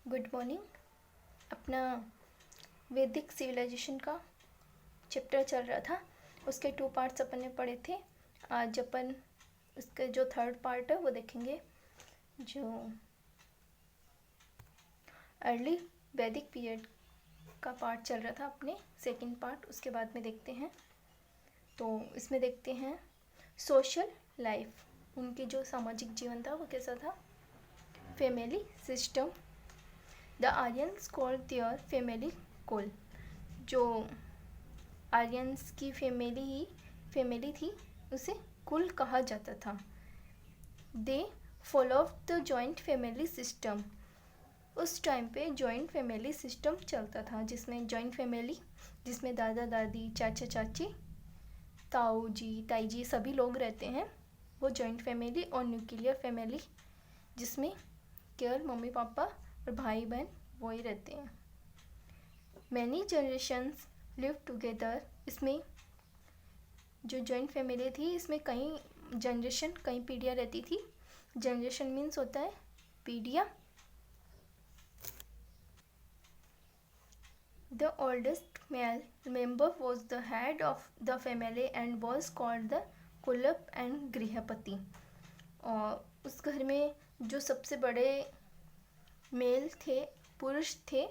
Good morning. अपना वैदिक civilisation का चैप्टर चल रहा था, उसके 2 पार्ट्स अपन ने पढ़े थे। आज अपन उसके जो 3rd पार्ट है वो देखेंगे। जो अर्ली वैदिक पीरियड का पार्ट चल रहा था अपने 2nd पार्ट, उसके बाद में देखते हैं। तो इसमें देखते हैं सोशल लाइफ, उनकी जो सामाजिक जीवन था वो कैसा था। Family system, the Aryans called their family कुल, जो आर्यंस की फैमिली थी उसे कुल कहा जाता था। They follow the joint family system, उस टाइम पे जॉइंट फैमिली सिस्टम चलता था, जिसमें जॉइंट फैमिली जिसमें दादा दादी, चाचा चाची, ताऊ जी, ताई जी सभी लोग रहते हैं, वो जॉइंट फैमिली। और न्यूक्लियर फैमिली जिसमें केवल मम्मी पापा और भाई बहन वही रहते हैं। मैनी जनरेशन्स लिव टुगेदर, इसमें जो जॉइंट फैमिली थी इसमें कई जनरेशन, कई पीढ़ियाँ रहती थी। जनरेशन मीन्स होता है पीढ़ियाँ। The oldest male member was the head of the family and was called the kulapa and grihapati. और उस घर में जो सबसे बड़े मेल थे, पुरुष थे,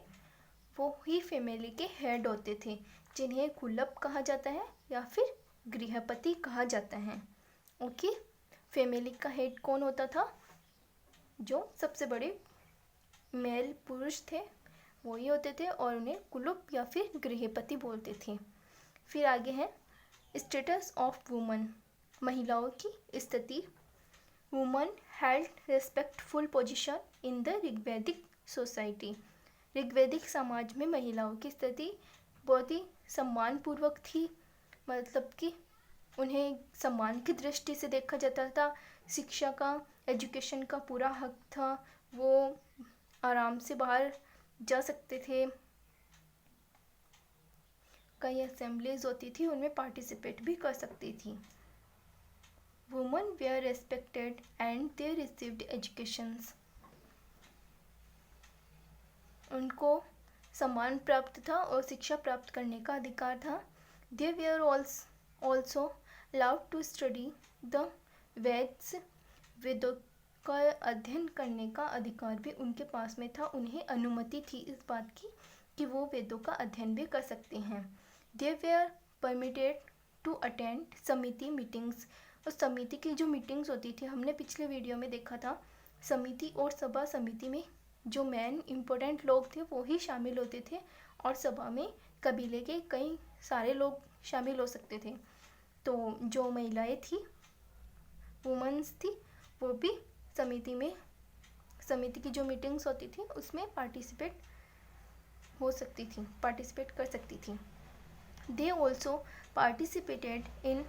वो ही फैमिली के हेड होते थे, जिन्हें कुलप कहा जाता है या फिर गृहपति कहा जाता है। ओके, फैमिली का हेड कौन होता था? जो सबसे बड़े मेल पुरुष थे वही होते थे, और उन्हें कुलप या फिर गृहपति बोलते थे। फिर आगे है स्टेटस ऑफ वुमन, महिलाओं की स्थिति। Woman held respectful position in the Rigvedic society, ऋग्वैदिक समाज में महिलाओं की स्थिति बहुत ही सम्मानपूर्वक थी। मतलब कि उन्हें सम्मान की दृष्टि से देखा जाता था। शिक्षा का, एजुकेशन का पूरा हक था, वो आराम से बाहर जा सकते थे। कई असेंबलीज होती थी, उनमें पार्टिसिपेट भी कर सकती थी। Women were respected and they received educations, उनको सम्मान प्राप्त था और शिक्षा प्राप्त करने का अधिकार था। They were also allowed to study the Vedas, वेदों का अध्ययन करने का अधिकार भी उनके पास में था। उन्हें अनुमति थी इस बात की कि वो वेदों का अध्ययन भी कर सकते हैं। दे वेयर परमिटेड टू अटेंड समिति मीटिंग्स, और समिति की जो मीटिंग्स होती थी, हमने पिछले वीडियो में देखा था, समिति और सभा समिति में जो मेन इम्पोर्टेंट लोग थे वो ही शामिल होते थे, और सभा में कबीले के कई सारे लोग शामिल हो सकते थे। तो जो महिलाएं थी, वुमेन्स थी, वो भी समिति की जो मीटिंग्स होती थी उसमें पार्टिसिपेट कर सकती थी। They also participated in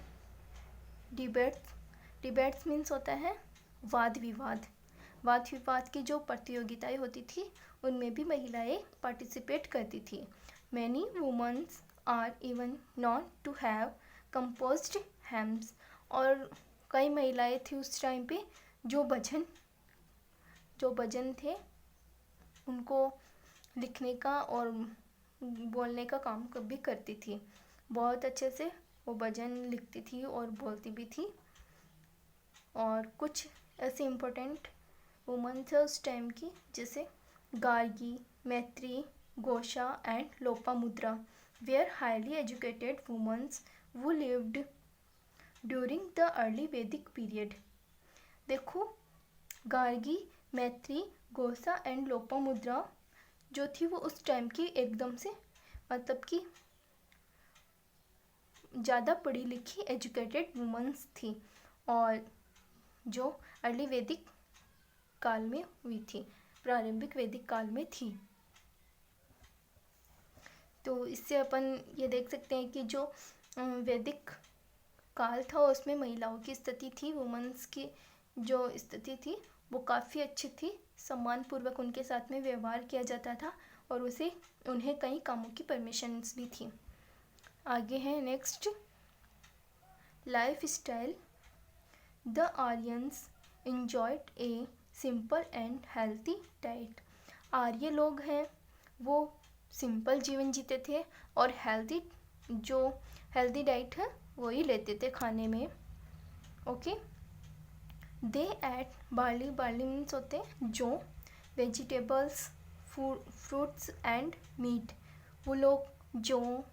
debates means होता है वाद विवाद की जो प्रतियोगिताएं होती थी उनमें भी महिलाएं पार्टिसिपेट करती थी। Many womens are even known to have composed hymns, और कई महिलाएं थी उस टाइम पे जो भजन थे उनको लिखने का और बोलने का काम भी करती थी। बहुत अच्छे से वो भजन लिखती थी और बोलती भी थी। और कुछ ऐसे इम्पोर्टेंट वुमन थे उस टाइम की, जैसे Gargi, Maitri, Ghosha and Lopamudra were highly educated womens who lived during the early Vedic period। देखो, गार्गी, मैत्री, घोषा एंड लोपामुद्रा जो थी वो उस टाइम की एकदम से, मतलब कि ज़्यादा पढ़ी लिखी एजुकेटेड वुमेन्स थी, और जो अर्ली वैदिक काल में हुई थी, प्रारंभिक वैदिक काल में थी। तो इससे अपन ये देख सकते हैं कि जो वैदिक काल था उसमें महिलाओं की स्थिति थी, वुमेन्स की जो स्थिति थी वो काफ़ी अच्छी थी। सम्मानपूर्वक उनके साथ में व्यवहार किया जाता था, और उन्हें कई कामों की परमिशंस भी थी। आगे है next, life style. The Aryans enjoyed a simple and healthy diet, आर्य लोग हैं वो सिंपल जीवन जीते थे और हेल्दी डाइट है वही लेते थे खाने में। ओके, दे एट बार्ली मीन्स होते हैं जौ, वेजिटेबल्स, फ्रूट्स एंड मीट। वो लोग जौ,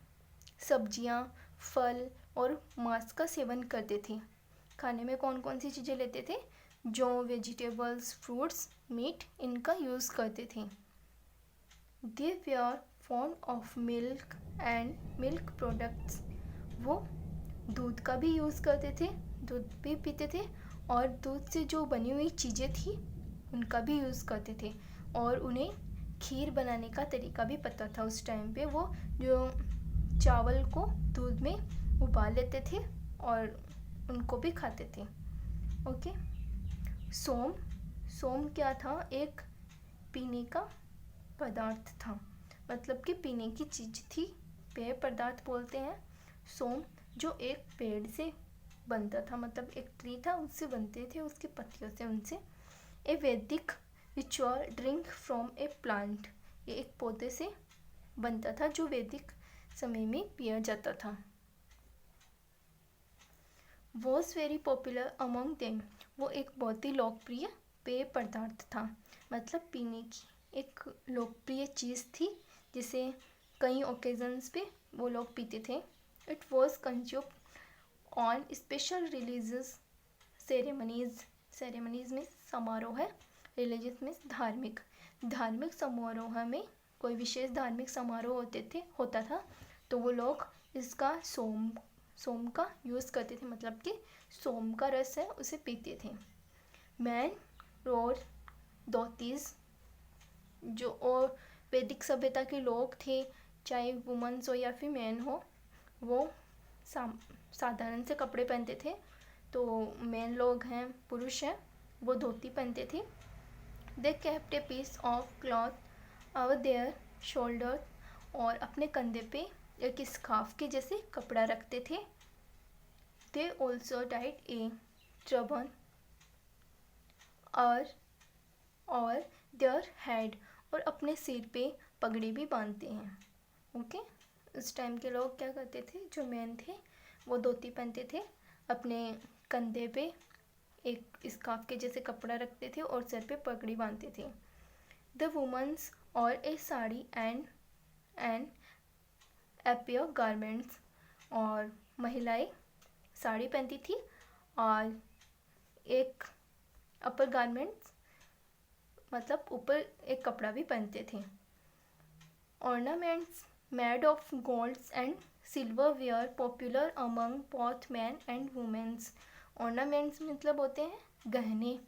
सब्जियां, फल और मांस का सेवन करते थे। खाने में कौन कौन सी चीज़ें लेते थे? जौ, वेजिटेबल्स, फ्रूट्स, मीट, इनका यूज़ करते थे। They were fond of milk and milk products. वो दूध का भी यूज़ करते थे, दूध भी पीते थे और दूध से जो बनी हुई चीज़ें थी उनका भी यूज़ करते थे। और उन्हें खीर बनाने का तरीका भी पता था। उस टाइम पे वो जो चावल को दूध में उबाल लेते थे और उनको भी खाते थे। ओके, सोम क्या था? एक पीने का पदार्थ था, मतलब कि पीने की चीज़ थी, पेय पदार्थ बोलते हैं। सोम जो एक पेड़ से बनता था, मतलब एक ट्री था उससे बनते थे, उसकी पत्तियों से, उनसे। ए वैदिक ritual drink from A plant, ये एक पौधे से बनता था जो वैदिक समय में पिया जाता था। Was very popular among them, वो एक बहुत ही लोकप्रिय पेय पदार्थ था, मतलब पीने की एक लोकप्रिय चीज़ थी जिसे कई ओकेजन्स पे वो लोग पीते थे। It was consumed on special religious ceremonies में समारोह है, रिलीजियस में धार्मिक समारोह में कोई विशेष धार्मिक समारोह होता था तो वो लोग इसका सोम का यूज़ करते थे, मतलब कि सोम का रस है उसे पीते थे। मैन और धोतीज, जो और वैदिक सभ्यता के लोग थे, चाहे वुमेन्स हो या फिर मैन हो, वो साधारण से कपड़े पहनते थे। तो मैन लोग हैं, पुरुष हैं, वो धोती पहनते थे। They kept a piece of cloth over their shoulder, और अपने कंधे पे एक स्कार्फ के जैसे कपड़ा रखते थे। They also tied a turban और देयर हेड, और अपने सिर पे पगड़ी भी बांधते हैं। ओके, उस टाइम के लोग क्या करते थे? जो मैन थे वो धोती पहनते थे, अपने कंधे पे एक स्कार्फ के जैसे कपड़ा रखते थे और सिर पे पगड़ी बांधते थे। द वुमेन्स और ए साड़ी एंड एपियर गारमेंट्स, और महिलाएं साड़ी पहनती थी और एक अपर गारमेंट्स, मतलब ऊपर एक कपड़ा भी पहनते थे। Ornaments made of golds and silver were popular among both man and womens. Ornaments मतलब होते हैं गहने,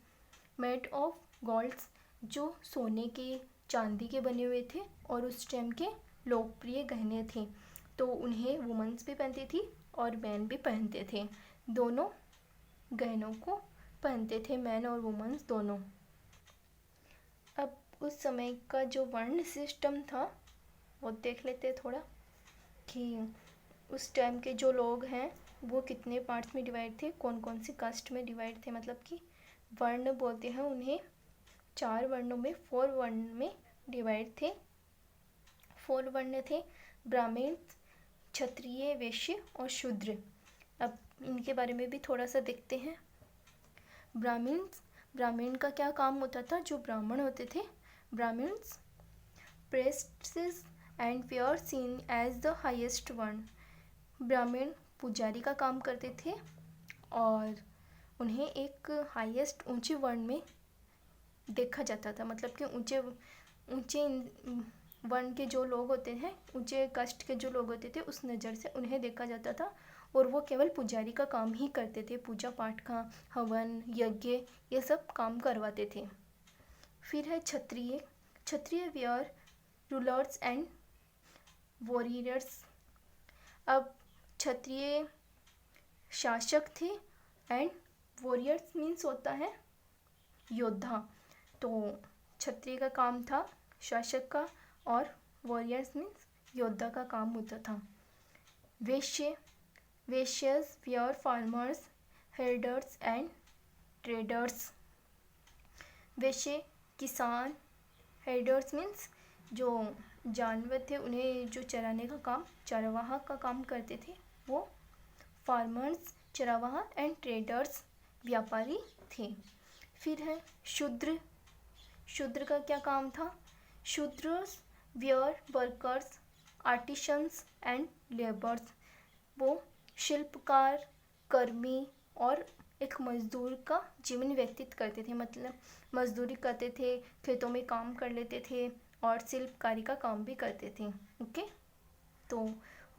मेड ऑफ गोल्ड्स जो सोने के चांदी के बने हुए थे और उस टाइम के लोकप्रिय गहने थे, तो उन्हें वुमेन्स भी पहनती थी और मैन भी पहनते थे। दोनों गहनों को पहनते थे, मैन और वुमेन्स दोनों। अब उस समय का जो वर्ण सिस्टम था वो देख लेते थोड़ा, कि उस टाइम के जो लोग हैं वो कितने पार्ट्स में डिवाइड थे, कौन कौन सी कास्ट में डिवाइड थे। मतलब कि वर्ण बोलते हैं उन्हें, 4 वर्णों में 4 वर्ण में डिवाइड थे। 4 वर्ण थे: ब्राह्मण, क्षत्रिय, वैश्य और शूद्र। अब इनके बारे में भी थोड़ा सा देखते हैं। ब्राह्मण का क्या काम होता था? जो ब्राह्मण होते थे, Brahmins prestige and were seen as the highest one. Brahmin पुजारी का काम करते थे और उन्हें एक हाईएस्ट ऊंचे वर्ण में देखा जाता था, मतलब कि ऊंचे वर्ण के जो लोग होते हैं, ऊंचे कास्ट के जो लोग होते थे, उस नज़र से उन्हें देखा जाता था और वो केवल पुजारी का काम ही करते थे, पूजा पाठ का, हवन, यज्ञ, ये सब काम करवाते थे। फिर है क्षत्रिय वेयर रूलर्स एंड वॉरियर्स। अब क्षत्रिय शासक थे एंड वॉरियर्स मीन्स होता है योद्धा। तो क्षत्रिय का काम था शासक का और वॉरियर्स मीन्स योद्धा का काम होता था। वेश्यस वेयर फार्मर्स, हेल्डर्स एंड ट्रेडर्स। वैश्य किसान, हेडर्स मीन्स जो जानवर थे उन्हें जो चराने का काम चरवाहा का काम करते थे वो फार्मर्स, चरवाहा एंड ट्रेडर्स व्यापारी थे। फिर है शूद्र। शूद्र का क्या काम था? Shudras were workers, artisans and labours. वो शिल्पकार, कर्मी और एक मजदूर का जीवन व्यतीत करते थे, मतलब मजदूरी करते थे, खेतों में काम कर लेते थे और शिल्पकारी का काम भी करते थे। ओके, तो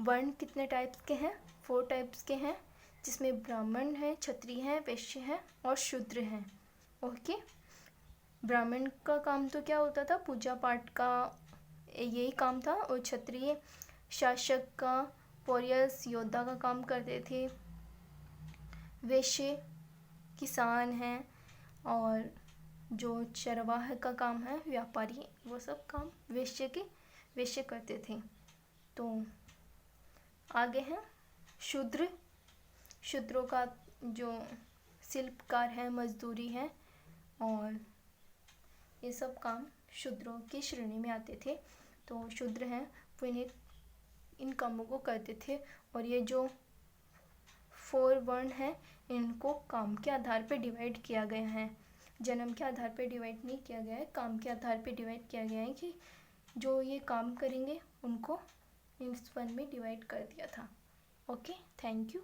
वर्ण कितने टाइप्स के हैं? 4 टाइप्स के हैं, जिसमें ब्राह्मण है, क्षत्रिय है, वैश्य है और शूद्र हैं। ओके, ब्राह्मण का काम तो क्या होता था? पूजा पाठ का यही काम था। और क्षत्रिय शासक का, वॉरियर्स योद्धा का काम करते थे। वैश्य किसान हैं और जो चरवाहे का काम है, व्यापारी, वो सब काम वैश्य करते थे। तो आगे है शूद्र। शूद्रों का जो शिल्पकार है, मजदूरी है और ये सब काम शूद्रों की श्रेणी में आते थे। तो शूद्र हैं वो इन कामों को करते थे। और ये जो 4 वर्ण हैं इनको काम के आधार पे डिवाइड किया गया है। जन्म के आधार पे डिवाइड नहीं किया गया है, काम के आधार पे डिवाइड किया गया है कि जो ये काम करेंगे उनको इस वर्ण में डिवाइड कर दिया था। Okay, thank you.